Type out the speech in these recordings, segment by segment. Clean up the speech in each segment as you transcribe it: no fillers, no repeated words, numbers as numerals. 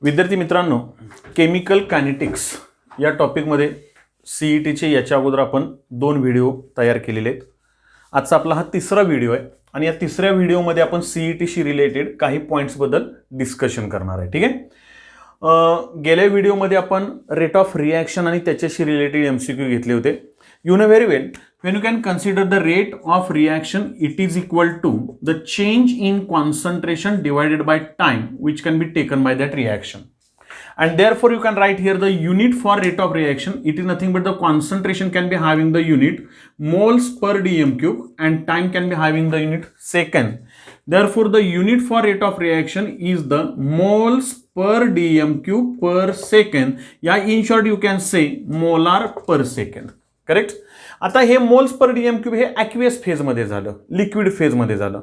विद्यार्थी मित्रांनो, chemical kinetics या टॉपिकमध्ये CETचे याच्या अगोदर आपण 2 व्हिडिओ तयार केलेले आहेत. आजचा आपला हा तिसरा व्हिडिओ आहे आणि या तिसऱ्या व्हिडिओमध्ये आपण CETशी रिलेटेड काही पॉईंट्सबद्दल डिस्कशन करणार आहे. ठीक आहे. गेल्या व्हिडिओमध्ये आपण रेट ऑफ रिॲक्शन आणि त्याच्याशी रिलेटेड MCQ घेतले होते. You know very well, when you can consider the rate of reaction, it is equal to the change in concentration divided by time which can be taken by that reaction. And therefore you can write here the unit for rate of reaction. It is nothing but the concentration can be having the unit moles per dm cube and time can be having the unit second. Therefore the unit for rate of reaction is the moles per dm cube per second. या in short you can say molar per second. Correct. आता हे moles per DM cube हे aqueous फेजमध्ये झालं, liquid फेजमध्ये झालं.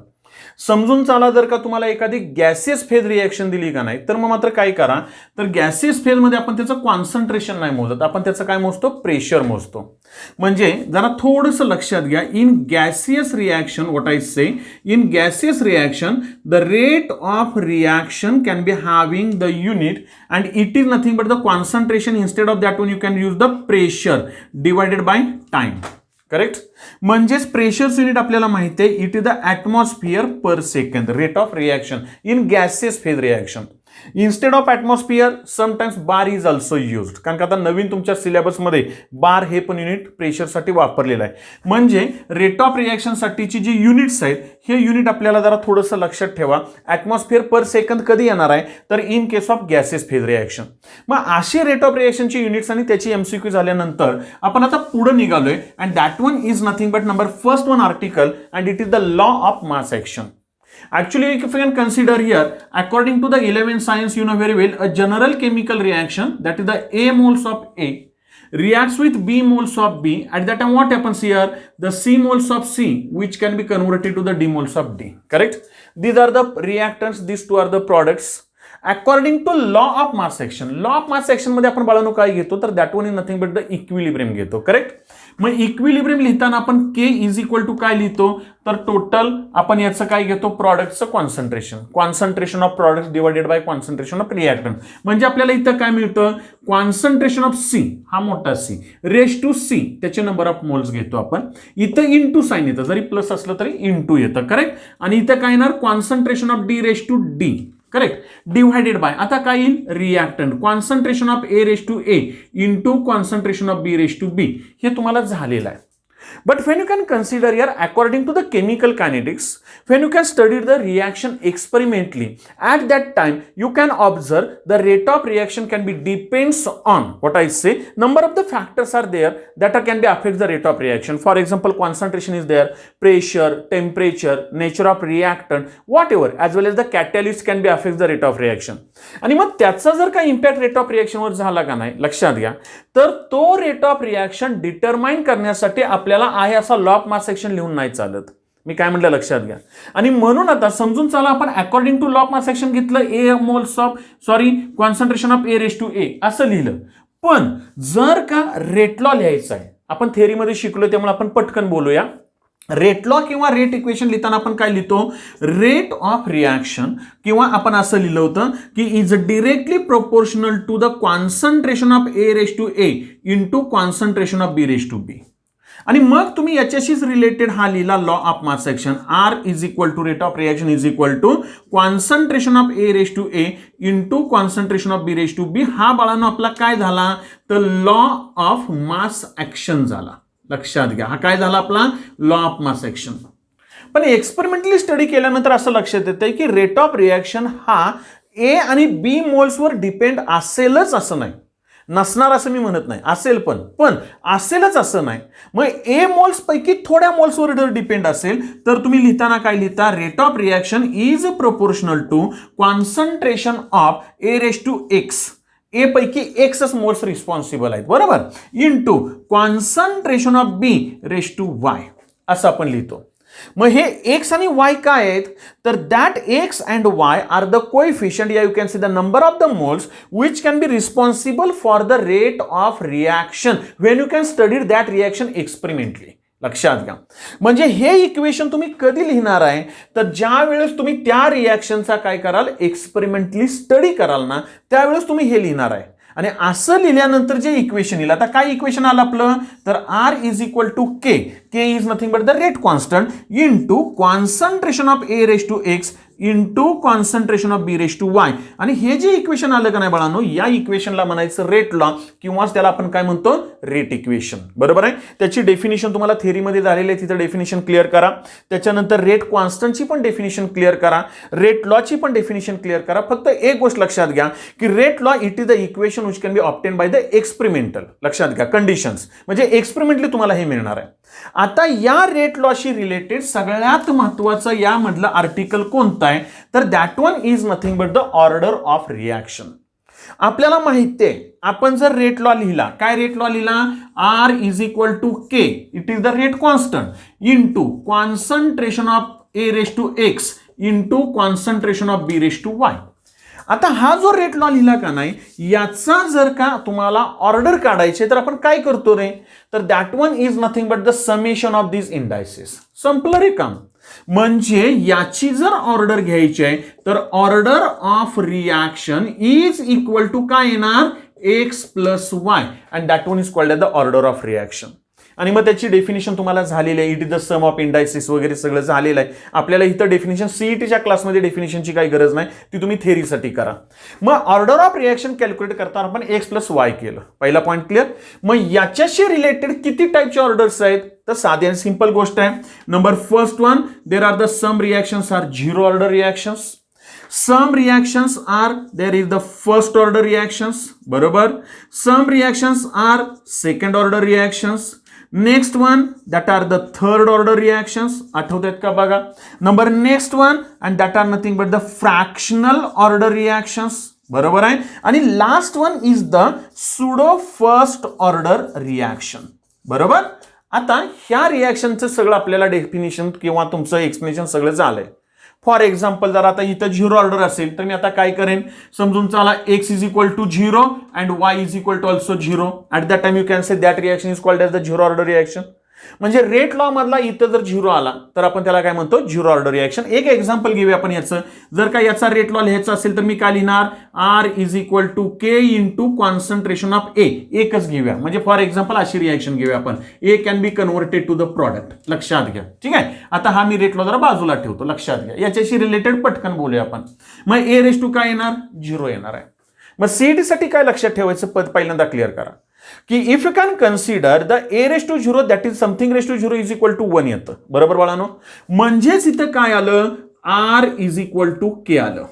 समजून चाला, जर का तुम्हाला एखादी गॅसियस फेज रिॲक्शन दिली का नाही तर मग मात्र काय करा, तर गॅसियस फेजमध्ये आपण त्याचं कॉन्सन्ट्रेशन नाही मोजत, आपण त्याचं काय मोजतो, प्रेशर मोजतो. म्हणजे जरा थोडंसं लक्षात घ्या, in gaseous reaction what I say, in gaseous reaction the rate of reaction can be having the unit and it is nothing but the concentration. Instead of that one you can use the pressure divided by time. Correct. म्हणजेच pressures unit आपल्याला माहिती आहे, it is the atmosphere per second rate of reaction in gaseous phase reaction. Instead of atmosphere sometimes bar is also used, कारण का आता नवीन तुमच्या सिलेबसमध्ये बार हे पण युनिट प्रेशरसाठी वापरलेलं आहे. म्हणजे रेट ऑफ रिॲक्शनसाठीची जी युनिट्स आहेत हे युनिट आपल्याला जरा थोडंसं लक्षात ठेवा. ॲटमॉस्फिअर पर सेकंद कधी येणार आहे, तर in case of gases phase reaction. मग अशी रेट ऑफ रिॲक्शनची युनिट्स आणि त्याची MCQ झाल्यानंतर आपण आता पुढे निघालोय and that one is nothing but number first one article and it is the law of mass action. Actually, if you can consider here, according to the 11th science, you know very well, a general chemical reaction, that is the A moles of A reacts with B moles of B. At that time, what happens here? The C moles of C, which can be converted to the D moles of D. Correct? These are the reactants. These two are the products. According to law of mass action, law of mass action मध्ये आपण बाळांनो काय घेतो, तर that one is nothing but the equilibrium घेतो. Correct. मग equilibrium लिहिताना आपण K इज इक्वल टू काय लिहितो, तर टोटल आपण याचं काय घेतो, प्रॉडक्टचं concentration, concentration of product divided by concentration of reactant. म्हणजे आपल्याला इथं काय मिळतं, कॉन्सन्ट्रेशन ऑफ C हा मोठा C रेस टू C त्याचे नंबर ऑफ मोल्स घेतो आपण. इथं इंटू साइन येतं, जरी प्लस असलं तरी इंटू येतं. करेक्ट. आणि इथं काय येणार, concentration of D raise to D. Correct. Divided by आता काय येईल, reactant concentration of A raise to A into concentration of B raise to B. हे तुम्हाला झालेलं आहे. But when you can consider here, according to the chemical kinetics, when you can study the reaction experimentally, at that time you can observe the rate of reaction can be depends on what I say. Number of the factors are there that can be affect the rate of reaction. For example, concentration is there, pressure, temperature, nature of reactant, whatever, as well as the catalyst can be affect the rate of reaction. आणि मग त्याचा जर का impact rate of reaction वर झाला का नाही, लक्षात घ्या, तर तो रेट ऑफ रिॲक्शन डिटरमाइन करण्यासाठी आपल्याला आहे असा लॉ ऑफ मास ॲक्शन लिहून नाही चालत. मी काय म्हटलं लक्षात घ्या. आणि म्हणून आता समजून चला, आपण according to law of mass action घेतलं, A moles of concentration of A raise to A असं लिहिलं. पण जर का रेट लॉ लिहायचा आहे, आपण थेअरीमध्ये शिकलो त्यामुळे आपण पटकन बोलूया. रेट लॉ किंवा रेट इक्वेशन लिहिताना आपण काय लिहितो, रेट ऑफ रिॲक्शन, किंवा आपण असं लिहिलं होतं की is directly proportional to the concentration of A raise to A into concentration of B raise to B. आणि मग तुम्ही याच्याशीच रिलेटेड हा लिहिला law of mass action, R is equal to rate of reaction is equal to concentration of A raise to A into concentration of B raise to B. हा बाळांनो आपला काय झाला, तर लॉ ऑफ मास ॲक्शन झाला. लक्षात घ्या, हा काय झाला आपला लॉ ऑफ मास ॲक्शन. पण एक्सपेरिमेंटली स्टडी केल्यानंतर असं लक्षात येतं की रेट ऑफ रिॲक्शन हा A आणि B मोल्सवर डिपेंड असेलच असं नाही, नसणार असं मी म्हणत नाही, असेल पण असेलच असं नाही. मग A मोल्स पैकी थोड्या मोल्सवर जर डिपेंड असेल तर तुम्ही लिहिताना काय लिहिता, rate of reaction is proportional to concentration of A raise to X. A पैकी Xच मोल्स रिस्पॉन्सिबल आहेत, बरोबर, into concentration of B raise to Y असं आपण लिहितो. मग हे X आणि Y काय आहेत, तर that X and Y are the coefficient, या you can see the number of the moles which can be responsible for the rate of reaction when you can study that reaction experimentally. लक्षात घ्या. म्हणजे हे equation तुम्ही कधी लिहिणार आहे, तर ज्या वेळेस तुम्ही त्या रिॲक्शनचा काय कराल, एक्सपेरिमेंटली स्टडी कराल ना, त्यावेळेस तुम्ही हे लिहिणार आहे. आणि असं लिहिल्यानंतर जे इक्वेशन येईल, आता काय इक्वेशन आलं आपलं, तर R is equal to K, K is nothing but the rate constant into concentration of A raise to X into concentration of B raise to Y. आणि हे जे इक्वेशन आलं का नाही बाळांनो, या इक्वेशनला म्हणायचं रेट लॉ, किंवा त्याला आपण काय म्हणतो, रेट इक्वेशन. बरोबर आहे. त्याची डेफिनेशन तुम्हाला थेरीमध्ये झालेली आहे, तिथं डेफिनेशन क्लिअर करा. त्याच्यानंतर रेट कॉन्स्टंटची पण डेफिनेशन क्लिअर करा, रेट लॉची पण डेफिनेशन क्लिअर करा. फक्त एक गोष्ट लक्षात घ्या की rate law it is the equation which can B obtain by the experimental. लक्षात घ्या, कंडिशन्स म्हणजे एक्सपेरिमेंटली तुम्हाला हे मिळणार आहे. आता या रेट लॉशी रिलेटेड सगळ्यात महत्वाचं यामधलं आर्टिकल कोणतं आहे, तर that one is nothing but the order of reaction. आपल्याला माहिती आहे, आपण जर रेट लॉ लिहिला, काय रेट लॉ लिहिला, R is equal to K, it is the rate constant into concentration of A raise to X into concentration of B raise to Y. आता हा जो रेट लॉ लिहिला का नाही, याचा जर का तुम्हाला ऑर्डर काढायचे तर आपण काय करतो रे, तर that one is nothing but the summation of this indices. संपलं रे काम. म्हणजे याची जर ऑर्डर घ्यायची आहे तर order of reaction is equal to काय येणार, X plus Y, and that one is called the order of reaction. आणि मग त्याची डेफिनेशन तुम्हाला झालेली आहे, it is the sum of indices वगैरे सगळं झालेलं आहे. आपल्याला इथं डेफिनेशन सीईटीच्या क्लासमध्ये डेफिनेशनची काही गरज नाही, ती तुम्ही थेरीसाठी करा. मग ऑर्डर ऑफ रिॲक्शन कॅल्क्युलेट करताना आपण एक्स प्लस वाय केलं, पहिला पॉईंट क्लिअर. मग याच्याशी रिलेटेड किती टाईपचे ऑर्डर्स आहेत, तर साधी आणि सिंपल गोष्ट आहे. Number first one, there are the some reactions are zero order reactions. Some reactions are, there is the first order reactions, बरोबर. Some reactions are second order reactions. Next one, that are the third order reactions. आठवतात का बघा. Number next one, and that are nothing but the fractional order reactions. बरोबर आहे. आणि last one is the pseudo first order reaction. बरोबर. आता ह्या रिॲक्शनचं सगळं आपल्याला डेफिनेशन किंवा तुमचं एक्सप्लेनेशन सगळं झालंय. फॉर एक्झाम्पल, जर आता इथं झिरो ऑर्डर असेल तर मी आता काय करेन, समजून चला X is equal to zero and Y is equal to also zero. At that time you can say that reaction is called as the zero order reaction. म्हणजे रेट लॉ मधला इथं जर झिरो आला तर आपण त्याला काय म्हणतो, झिरो ऑर्डर रिॲक्शन. एक एक्झाम्पल घेऊया आपण याचं. जर का याचा रेट लॉ लिहायचा असेल तर मी काय लिहिणार, R is equal to K into concentration of A. एकच घेऊया, म्हणजे फॉर एक्झाम्पल अशी रिॲक्शन घेऊया आपण, A can be converted to the product. लक्षात घ्या. ठीक आहे. आता हा मी रेट लॉ जरा बाजूला ठेवतो. लक्षात घ्या. याच्याशी रिलेटेड पटकन बोलूया आपण. मग A रेज टू काय येणार, झिरो येणार आहे. मग सीईटी साठी काय लक्षात ठेवायचं पद पहिल्यांदा क्लिअर करा की if you can consider the A raise to zero that is something raise to zero is equal to 1 येतं. बरोबर बाळांनो. म्हणजेच इथं काय आलं, R is equal to K आलं.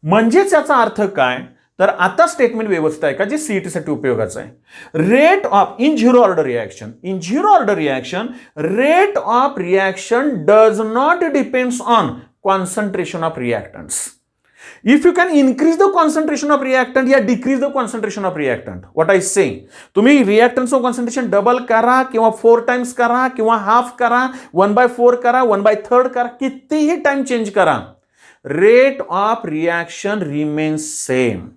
म्हणजेच याचा अर्थ काय, तर आता स्टेटमेंट व्यवस्था आहे का जे सीईटी साठी उपयोगाचं आहे. Rate of in zero order reaction, in zero order reaction rate of reaction does not depends on concentration of reactants. If you can increase the concentration of reactant या decrease the concentration of reactant, what I say, तुम्ही reactants concentration double करा किंवा 4 times करा किंवा half करा, 1/4 करा, 1/3 करा, कितीही टाइम चेंज करा, rate of reaction remains same.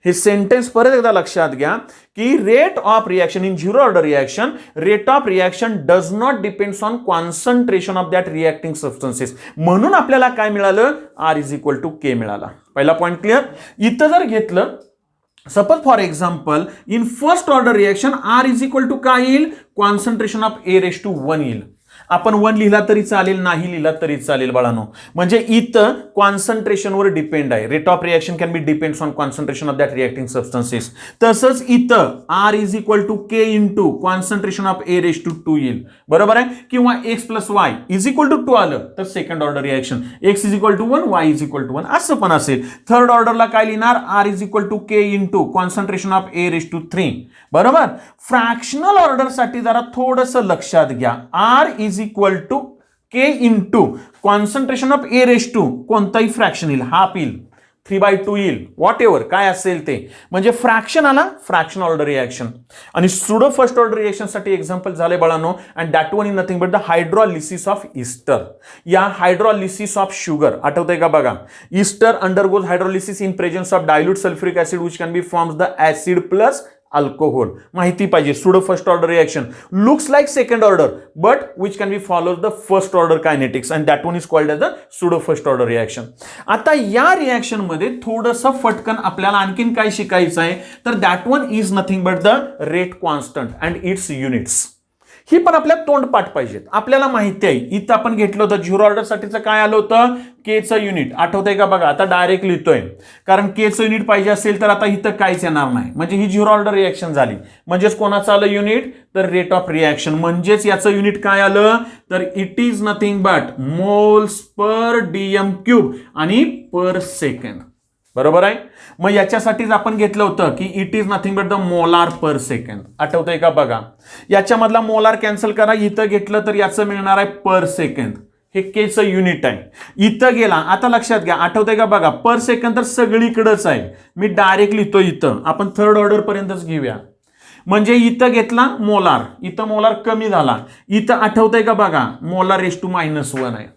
हे सेंटेन्स परत एकदा लक्षात घ्या की rate of reaction in zero order reaction, rate of reaction does not depends on concentration of that reacting substances. म्हणून आपल्याला काय मिळालं, R is equal to K मिळाला. पहिला पॉईंट क्लिअर. इथं जर घेतलं suppose for example in first order reaction R is equal to काय येईल, concentration of A raise to 1 येईल. आपण 1 लिहिला तरी चालेल, नाही लिहिला तरी चालेल बाळांनो. म्हणजे इथं कॉन्सन्ट्रेशनवर डिपेंड आहे. Rate of reaction can be depends on concentration of that reacting substances. तसंच इथं R is equal to K into concentration of A raise to 2 येईल. बरोबर आहे. किंवा X plus Y is equal to 2 आलं तर second order reaction, X is equal to 1, Y is equal to 1 असं पण असेल. थर्ड ऑर्डरला काय लिहिणार, R is equal to K into concentration of A raise to 3. बरोबर. फ्रॅक्शनल ऑर्डर साठी जरा थोडंसं लक्षात घ्या. R is equal to K into concentration of A raise to कोणताही फ्रॅक्शन येईल, हाफ येईल, 3/2 येईल, व्हॉट एव्हर काय असेल ते. म्हणजे फ्रॅक्शन आला, फ्रॅक्शन ऑर्डर रिॲक्शन. आणि सुडो फर्स्ट ऑर्डर रिॲक्शन साठी एक्झाम्पल झाले बाळांनो, and that one is nothing but the hydrolysis of ester. या हायड्रॉलिसिस ऑफ शुगर आठवतंय का बघा. Ester undergoes hydrolysis in presence of dilute sulphuric acid which can be forms the acid plus alcohol माहिती पाहिजे. Pseudo first order reaction looks like second order but which can be follow the first order kinetics and that one is called as the pseudo first order reaction. आता या reaction मध्ये थोडंसं फटकन आपल्याला आणखीन काय शिकायचं आहे तर that one is nothing but the rate constant and its units. ही पण आपल्या तोंडपाठ पाहिजेत. आपल्याला माहिती आहे इथं आपण घेतलं होतं झिरो ऑर्डर साठीचं काय आलं होतं केचं युनिट आठवतंय का बघा. आता डायरेक्ट लिहितोय कारण केचं युनिट पाहिजे असेल तर आता इथं काहीच येणार नाही म्हणजे ही झिरो ऑर्डर रिएक्शन झाली. म्हणजेच कोणाचं आलं युनिट तर रेट ऑफ रिएक्शन. म्हणजेच याचं युनिट काय आलं तर it is nothing but moles per DM cube आणि पर सेकंड. बरोबर आहे. मग याच्यासाठीच आपण घेतलं होतं की it is nothing but the molar per second. आठवतंय का बघा. याच्यामधला मोलार कॅन्सल करा. इथं घेतलं तर याचं मिळणार आहे पर सेकंड. हे केचं युनिट आहे. इथं गेला आता लक्षात घ्या. आठवतंय का बघा पर सेकंड तर सगळीकडेच आहे. मी डायरेक्ट लिहितो इथं. आपण थर्ड ऑर्डर पर्यंतच घेऊया. म्हणजे इथं घेतला मोलार. इथं मोलार कमी झाला. इथं आठवतंय का बघा मोलार रेस टू -1 आहे.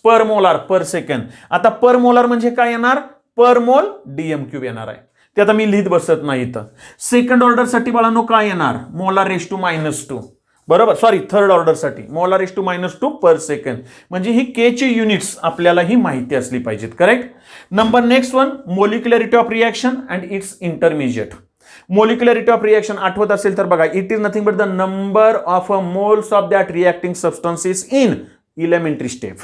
पर मोलार पर सेकंड. आता पर मोलार म्हणजे काय येणार पर मोल डीएम क्यूब येणार आहे. ते आता मी लिहित बसत नाही इथं. सेकंड ऑर्डर साठी बाळांनो काय येणार मोलार रेस टू -2. बरोबर सॉरी थर्ड ऑर्डर साठी molar raise to -2 per second. म्हणजे ही के ची युनिट्स आपल्याला ही माहिती असली पाहिजेत. Correct. Number next one molecularity of reaction and its intermediate. Molecularity of reaction आठवत असेल तर बघा it is nothing but the number of moles of that reacting substances in elementary step.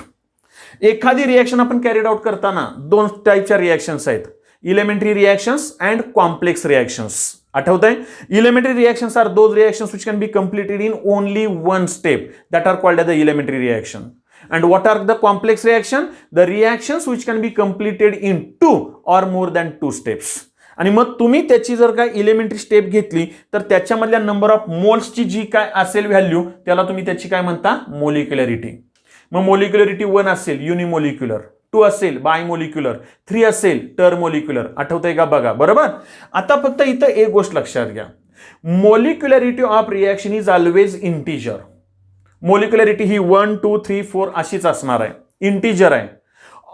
एखादी रिएक्शन आपण कॅरीड आउट करताना दोन टाईपच्या reactions आहेत elementary reactions and complex reactions. आठवतंय elementary reactions are those reactions which can be completed in only one step that are called as the elementary reaction. And what are the complex reaction? The reactions which can be completed in 2 or more than 2 steps. आणि मग तुम्ही त्याची जर काय elementary step घेतली तर त्याच्यामधल्या number of मोल्सची जी काय असेल व्हॅल्यू त्याला तुम्ही त्याची काय म्हणता मोलिक्युलरिटी. मग मोलिक्युलरिटी 1 असेल युनिमोलिक्युलर, 2 असेल बायमोलिक्युलर, 3 असेल टर्मोलिक्युलर. आठवतंय का बघा. बरोबर. आता फक्त इथं एक गोष्ट लक्षात घ्या molecularity of reaction is always integer. Molecularity ही 1 2 3 4 अशीच असणार आहे. इंटिजर आहे.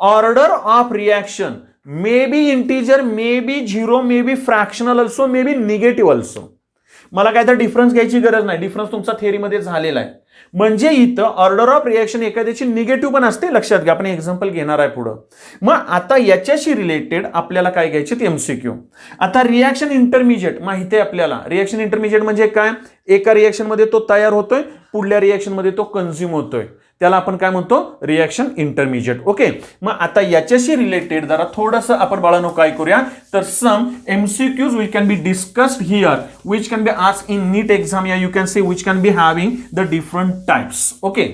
Order of reaction may be integer may be 0 may be fractional also may be negative also. मला काय तर डिफरन्स घ्यायची गरज नाही. डिफरन्स तुमचा थेअरीमध्ये झालेला आहे. म्हणजे इथं ऑर्डर ऑफ रिएक्शन एखाद्याची निगेटिव्ह पण असते. लक्षात घ्या. आपण एक्झाम्पल घेणार आहे पुढं. मग आता याच्याशी रिलेटेड आपल्याला काय घ्यायचे ते एमसीक्यू. आता रिएक्शन इंटरमिजिएट माहिती आहे आपल्याला. रिएक्शन इंटरमिजिएट म्हणजे काय एका रिएक्शन मध्ये तो तयार होतोय पुढल्या रिएक्शन मध्ये तो कन्झ्युम होतोय त्याला आपण काय म्हणतो रिएक्शन इंटरमिजिएट. ओके. मग आता याच्याशी रिलेटेड जरा थोडंसं आपण बाळांनो काय करूया तर some MCQs which can be discussed here which can be asked in NEET exam या you can say which can be having the different types. Okay.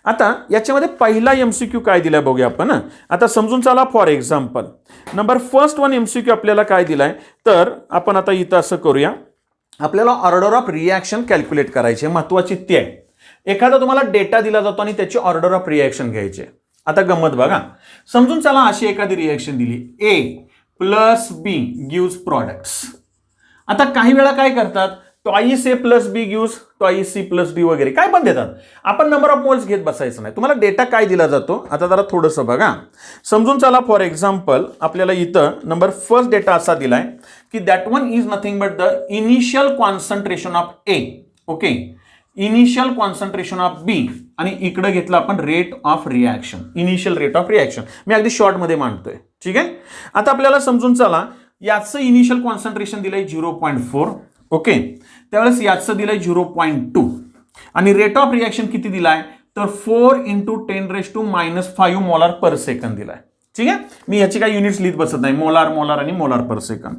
आता याच्यामध्ये पहिला एमसीक्यू काय दिलाय बघूया आपण. आता समजून चला. For example number first one MCQ आपल्याला काय दिलाय तर आपण आता इथं असं करूया. आपल्याला ऑर्डर ऑफ रिएक्शन कॅल्क्युलेट करायचे. महत्वाची ती आहे. एखादा तुम्हाला डेटा दिला जातो आणि त्याची ऑर्डर ऑफ रिएक्शन घ्यायचे. आता गंमत बघा. समजून चला अशी एखादी रिएक्शन दिली A plus B gives products. आता काही वेळा काय करतात twice A plus B gives twice C plus D वगैरे काय पण देतात. आपण नंबर ऑफ मोल्स घेत बसायचं नाही. तुम्हाला डेटा काय दिला जातो आता जरा थोडंसं बघा. समजून चला. फॉर एक्झाम्पल आपल्याला इथं नंबर फर्स्ट डेटा असा दिलाय की that one is nothing but the initial concentration of A. Okay. Initial concentration of B आणि इकडे घेतलं आपण rate of reaction. Initial rate of reaction मी अगदी शॉर्ट मध्ये मांडतोय. ठीक आहे. आता आपल्याला समजून चला याचं इनिशियल कॉन्सन्ट्रेशन दिलंय 0.4. ओके. त्यावेळेस याचं दिलंय 0.2 आणि रेट ऑफ रिएक्शन किती दिलाय तर 4 × 10⁻⁻⁵ मोलार पर सेकंद दिलाय. ठीक आहे. मी याची काही युनिट्स लिहित बसत नाही. मोलार मोलार आणि मोलार पर सेकंद.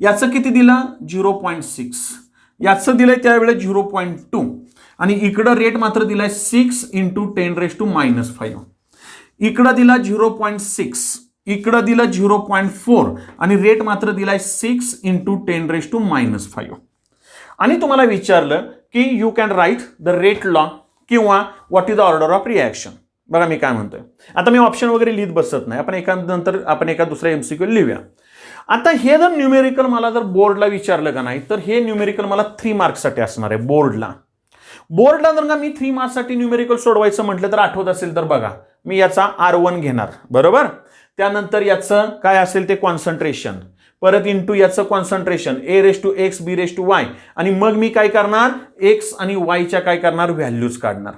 याचं किती दिलं 0.6. याचं दिलंय त्यावेळेस 0.2 आणि इकडं रेट मात्र दिलाय 6 × 10⁻⁵. इकडं दिला 0.6 इकडं दिलं 0.4 आणि रेट मात्र दिलाय 6 × 10⁻⁵. आणि तुम्हाला विचारलं की you can write the rate law किंवा what is the order of reaction. बघा मी काय म्हणतोय. आता मी ऑप्शन वगैरे लिहित बसत नाही. आपण एकानंतर आपण एका दुसऱ्या एमसीक्यू लिहूया. आता हे जर न्यूमेरिकल मला जर बोर्डला विचारलं का नाही तर हे न्यूमेरिकल मला 3 मार्क्ससाठी असणार आहे. बोर्डला जर का मी 3 मार्क्ससाठी न्यूमेरिकल सोडवायचं म्हटलं तर आठवत असेल तर बघा मी याचा R1 घेणार. बरोबर. त्यानंतर याचं काय असेल ते कॉन्सन्ट्रेशन परत इंटू याचं कॉन्सन्ट्रेशन a⁴x b⁴y आणि मग मी काय करणार x आणि y च्या काय करणार व्हॅल्यूज काढणार.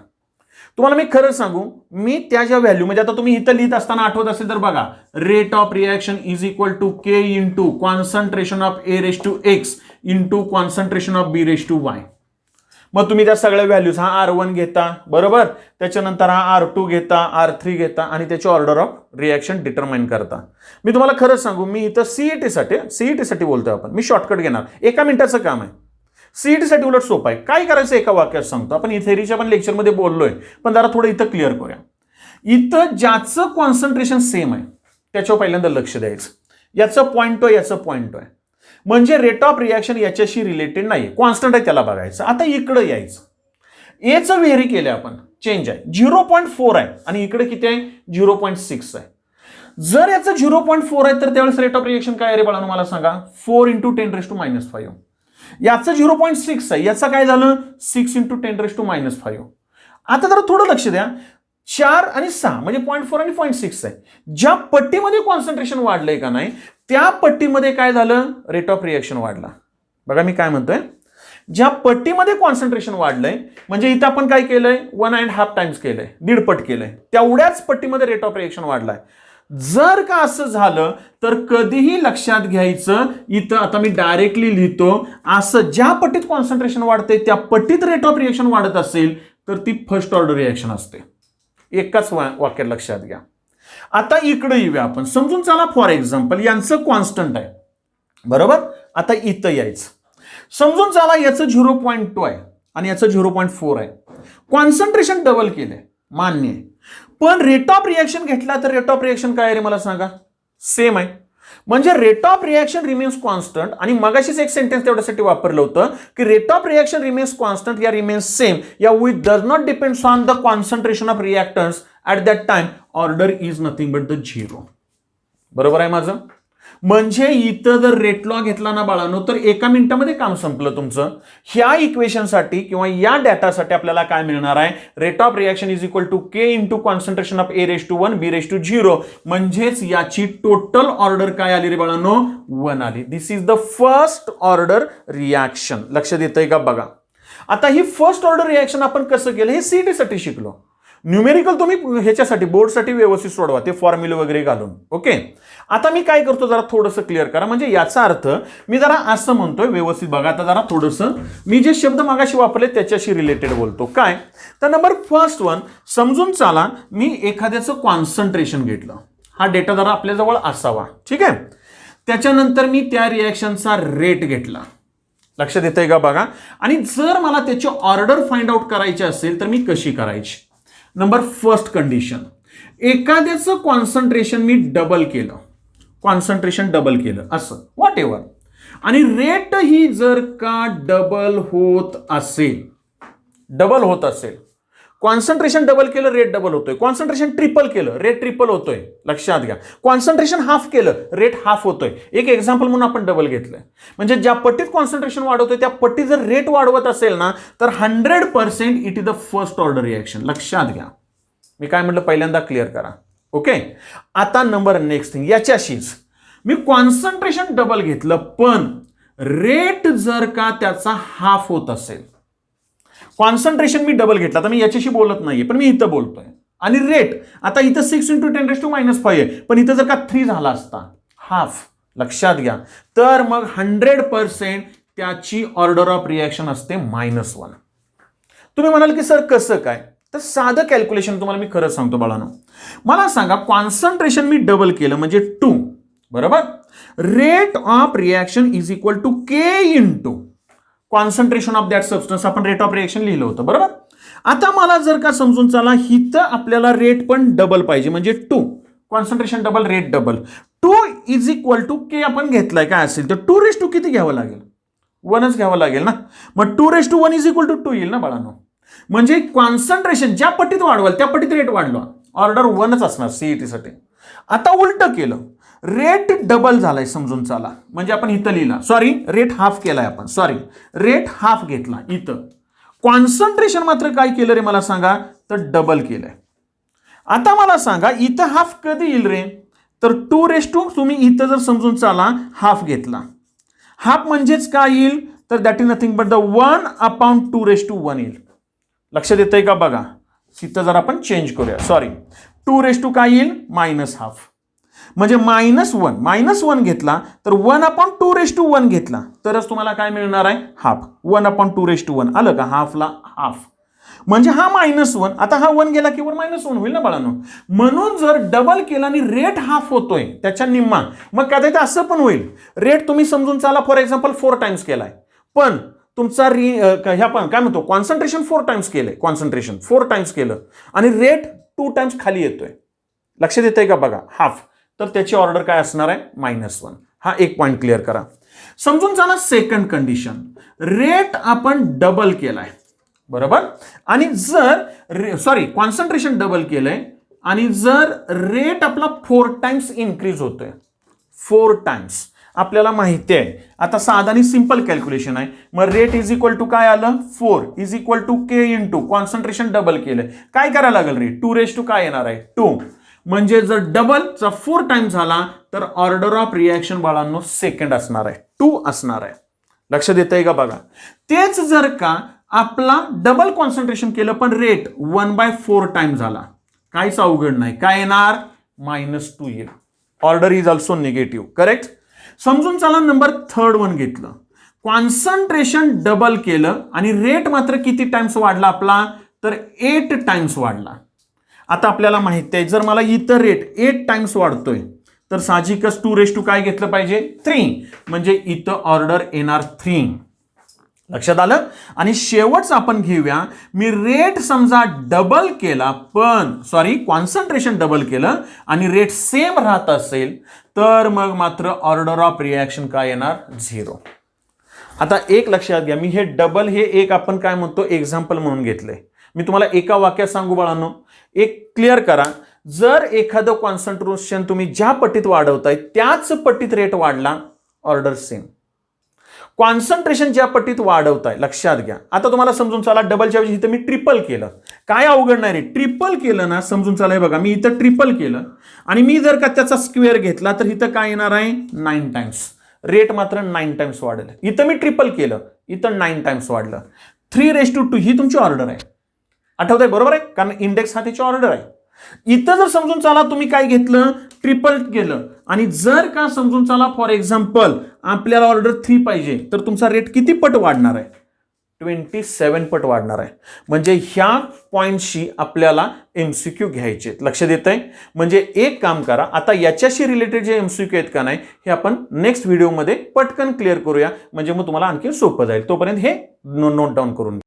तुम्हाला मी खरं सांगू मी त्या ज्या व्हॅल्यू म्हणजे आता तुम्ही इथं लिहित असताना आठवत असेल तर बघा rate of reaction is equal to k into concentration of a⁴x into concentration of b⁴y. मग तुम्ही त्या सगळ्या व्हॅल्यूज हा R1 घेता बरोबर, त्याच्यानंतर हा R2 घेता, R3 घेता आणि त्याची ऑर्डर ऑफ रिएक्शन डिटरमाइन करता. मी तुम्हाला खरंच सांगू मी इथं सीईटीसाठी बोलतोय आपण, मी शॉर्टकट घेणार, 1 मिनिटाचं काम आहे. सीईटीसाठी उलट सोपं आहे. काय करायचं एका वाक्यात सांगतो. आपण इथेरीच्या पण लेक्चरमध्ये बोललोय पण जरा थोडं इथं क्लिअर करूया. इथं ज्याचं कॉन्सन्ट्रेशन सेम आहे त्याच्यावर पहिल्यांदा लक्ष द्यायचं. याचं पॉईंट आहे याचं पॉईंट आहे म्हणजे रेट ऑफ रिएक्शन याच्याशी रिलेटेड नाही, कॉन्स्टंट आहे त्याला बघायचं. आता इकडं यायचं, एचं व्हेरी केलं आपण, चेंज आहे 0.4 आहे आणि इकडे किती आहे 0.6 आहे. जर याचं 0.4 आहे तर त्यावेळेस रेट ऑफ रिएक्शन काय रे बाळांनो मला सांगा 4 × 10⁻⁵. याचं 0.6 आहे, याचं काय झालं 6 × 10⁻⁵. आता जरा थोडं लक्ष द्या, 4 आणि 6 म्हणजे 0.4 आणि 0.6 आहे. ज्या पट्टीमध्ये कॉन्सन्ट्रेशन वाढलंय का नाही त्या पट्टीमध्ये काय झालं रेट ऑफ रिएक्शन वाढला. बघा मी काय म्हणतोय, ज्या पट्टीमध्ये कॉन्सन्ट्रेशन वाढलंय म्हणजे इथं आपण काय केलंय 1.5 टाइम्स केलंय, 1.5 पट केलंय, तेवढ्याच पट्टीमध्ये रेट ऑफ रिएक्शन वाढलाय. जर का असं झालं तर कधीही लक्षात घ्यायचं, इथं आता मी डायरेक्टली लिहितो असं ज्या पट्टीत कॉन्सन्ट्रेशन वाढते त्या पट्टीत रेट ऑफ रिएक्शन वाढत असेल तर ती फर्स्ट ऑर्डर रिएक्शन असते. एकाच वाक्यात लक्षात घ्या. आता इकडे येऊया आपण, समजून चला फॉर एक्झाम्पल यांचं कॉन्स्टंट आहे बरोबर. आता इथं यायचं, समजून चला याचं 0.2 आहे आणि याचं 0.4 आहे. कॉन्सन्ट्रेशन डबल केलंय मान्य आहे, पण रेट ऑफ रिएक्शन घेतला तर रेट ऑफ रिएक्शन काय रे मला सांगा सेम आहे. म्हणजे rate of reaction remains constant. आणि मगाशीच एक सेंटेन्स तेवढ्यासाठी वापरलं होतं की rate of reaction remains constant या रिमेन्स सेम या which does not depends on the concentration of reactance at that time order is nothing but the 0. बरोबर आहे माझं. म्हणजे इथं जर रेट लॉ घेतला ना बाळांनो तर 1 मिनिटामध्ये काम संपलं तुमचं. ह्या इक्वेशनसाठी किंवा या डेटासाठी आपल्याला काय मिळणार आहे rate of reaction is equal to k into concentration of a⁴1 b⁴0 म्हणजेच याची टोटल ऑर्डर काय आली रे बाळांनो 1 आली. This is the first order reaction. लक्षात येतंय का बघा. आता ही फर्स्ट ऑर्डर रिएक्शन आपण कसं केलं हे सीईटी साठी शिकलो. न्यूमेरिकल तुम्ही ह्याच्यासाठी बोर्डसाठी व्यवस्थित सोडवा ते फॉर्म्युले वगैरे घालून. ओके. आता मी काय करतो जरा थोडंसं क्लिअर करा. म्हणजे याचा अर्थ मी जरा असं म्हणतोय व्यवस्थित बघा. आता जरा थोडंसं मी जे शब्द मागाशी वापरले त्याच्याशी रिलेटेड बोलतो. काय तर नंबर फर्स्ट वन समजून चाला मी एखाद्याचं कॉन्सन्ट्रेशन घेतलं. हा डेटा जरा आपल्याजवळ असावा ठीक आहे. त्याच्यानंतर मी त्या रिएक्शनचा रेट घेतला. लक्षात येतंय का बघा. आणि जर मला त्याची ऑर्डर फाइंड आउट करायची असेल तर मी कशी करायची. नंबर फर्स्ट कंडिशन, एखाद्याचं कॉन्सन्ट्रेशन मी डबल केलं, कॉन्सन्ट्रेशन डबल केलं असं व्हॉट एव्हर, आणि रेट ही जर का डबल होत असेल कॉन्सन्ट्रेशन डबल केलं रेट डबल होतोय, कॉन्सन्ट्रेशन ट्रिपल केलं रेट ट्रिपल होतोय. लक्षात घ्या. कॉन्सन्ट्रेशन हाफ केलं रेट हाफ होतोय. एक एक्झाम्पल म्हणून आपण डबल घेतलंय. म्हणजे ज्या पट्टीत कॉन्सन्ट्रेशन वाढवतोय त्या पट्टीत जर रेट वाढवत असेल ना तर 100% it is the first order reaction. लक्षात घ्या. मी काय म्हटलं पहिल्यांदा क्लिअर करा. ओके. आता नंबर नेक्स्ट थिंग याच्याशीच मी कॉन्सन्ट्रेशन डबल घेतलं पण रेट जर का त्याचा हाफ होत असेल, कॉन्सन्ट्रेशन मी डबल घेतला तर मी याच्याशी बोलत नाहीये पण मी इथं बोलतोय. आणि रेट आता इथं 6 × 10⁻⁵ आहे पण इथं जर का 3 झाला असता हाफ. लक्षात घ्या. तर मग 100% त्याची ऑर्डर ऑफ रिएक्शन असते -1. तुम्ही म्हणाल की सर कसं काय, तर साधं कॅल्क्युलेशन तुम्हाला मी खरं सांगतो बाळांनो. मला सांगा कॉन्सन्ट्रेशन मी डबल केलं म्हणजे 2 बरोबर. Rate of reaction is equal to k into concentration of that substance. आपण रेट ऑफ रिएक्शन लिहिलं होतं बरोबर. आता मला जर का समजून चला हिथं आपल्याला रेट पण डबल पाहिजे म्हणजे 2 concentration double rate double. 2 is equal to k आपण घेतलाय काय असेल तर 2 किती घ्यावं लागेल 1च घ्यावं लागेल ना. मग 2 इज इक्वल टू 2 येईल ना बाळांनो. म्हणजे कॉन्सन्ट्रेशन ज्या पट्टीत वाढवाल त्या पट्टीत रेट वाढला ऑर्डर 1च असणार सीईटी साठी. आता उलट केलं रेट डबल झालाय समजून चाला म्हणजे आपण इथं लिहिला सॉरी रेट हाफ केलाय आपण रेट हाफ घेतला इथं. कॉन्सन्ट्रेशन मात्र काय केलं रे मला सांगा तर डबल केलंय. आता मला सांगा इथं हाफ कधी येईल रे तर 2 तुम्ही इथं जर समजून चाला हाफ घेतला, हाफ म्हणजेच काय येईल तर that is nothing but the 1/2 येईल. लक्षात येतंय का बघा, इथं जर आपण चेंज करूया, सॉरी 2 काय येईल -हाफ, म्हणजे -1 घेतला तर 1/2 घेतला तरच तुम्हाला काय मिळणार आहे हाफ. 1/2 आलं का, हाफला हाफ म्हणजे हा -1. आता हा 1 गेला की वर -1 होईल ना बाळांनो. म्हणून जर डबल केला आणि रेट हाफ होतोय त्याच्या निम्मा, मग कदाचित असं पण होईल, रेट तुम्ही समजून चाला फॉर एक्झाम्पल 4 टाइम्स केलाय, पण तुमचा ह्या पण काय म्हणतो कॉन्सन्ट्रेशन 4 टाइम्स केलंय, कॉन्सन्ट्रेशन 4 टाइम्स केलं आणि रेट 2 टाइम्स खाली येतोय. लक्षात येतंय का बघा, हाफ, तर त्याची ऑर्डर काय असणार आहे -1. हा एक पॉइंट क्लिअर करा. समजून चला सेकंड कंडिशन, रेट आपण डबल केलाय बरोबर, आणि जर कॉन्सन्ट्रेशन डबल केलंय आणि जर रेट आपला 4 टाइम्स इन्क्रीज होतोय, 4 टाइम्स आपल्याला माहिती आहे. आता साधा आणि सिंपल कॅल्क्युलेशन आहे. मग रेट इज इक्वल टू काय आलं 4 is equal to K into concentration double केलंय, काय करायला लागेल रे 2 काय येणार आहे 2, म्हणजे जर डबलचा 4 टाइम झाला तर ऑर्डर ऑफ रिॲक्शन बाळांनो सेकंड असणार आहे, 2 असणार आहे. लक्षात येतंय का बघा. तेच जर का आपला डबल कॉन्सन्ट्रेशन केलं पण रेट 1/4 टाइम झाला, काहीच अवघड नाही, काय येणार -2 येईल. Order is also negative, correct. समजून चला नंबर 3 घेतलं, कॉन्सन्ट्रेशन डबल केलं आणि रेट मात्र किती टाइम्स वाढला आपला तर 8 टाइम्स वाढला. आता आपल्याला माहिती आहे जर मला इथं रेट 8 टाइम्स वाढतोय तर साहजिकच 2 काय घेतलं पाहिजे 3, म्हणजे इथं ऑर्डर येणार 3. लक्षात आलं. आणि शेवटच आपण घेऊया, मी रेट समजा डबल केला पण कॉन्सन्ट्रेशन डबल केलं आणि रेट सेम राहत असेल तर मग मात्र ऑर्डर ऑफ रिॲक्शन काय येणार 0. आता एक लक्षात घ्या, मी हे डबल हे एक आपण काय म्हणतो एक्झाम्पल म्हणून घेतलंय. मी तुम्हाला एका वाक्यात सांगू बाळांनो, एक क्लिअर करा, जर एखादं कॉन्सन्ट्रेशन तुम्ही ज्या पट्टीत वाढवताय त्याच पट्टीत रेट वाढला ऑर्डर सेम. कॉन्सन्ट्रेशन ज्या पट्टीत वाढवताय लक्षात घ्या. आता तुम्हाला समजून चला डबलच्या ऐवजी इथं मी ट्रिपल केलं, काय अवघड नाही रे, ट्रिपल केलं ना समजून चला. हे बघा मी इथं ट्रिपल केलं आणि मी जर का त्याचा स्क्वेअर घेतला तर इथं काय येणार आहे 9 टाइम्स, रेट मात्र 9 टाइम्स वाढेल. इथं मी ट्रिपल केलं, इथं 9 टाइम्स वाढलं. 3/2 ही तुमची ऑर्डर आहे, आठवत आहे बरोबर आहे, कारण इंडेक्स हा त्याची ऑर्डर आहे. इथं जर समजून चला तुम्ही काय घेतलं ट्रिपल केलं आणि जर का समजून चला फॉर एक्झाम्पल आपल्याला ऑर्डर 3 पाहिजे तर तुमचा रेट किती पट वाढणार आहे 27 पट वाढणार आहे. म्हणजे ह्या पॉइंटशी आपल्याला एमसीक्यू घ्यायचे. लक्षात येतंय. म्हणजे एक काम करा, आता याच्याशी रिलेटेड जे एमसीक्यू आहेत का नाही हे आपण नेक्स्ट व्हिडिओमध्ये पटकन क्लिअर करूया, म्हणजे मग तुम्हाला आणखी सोपं जाईल. तोपर्यंत हे नोट डाऊन करून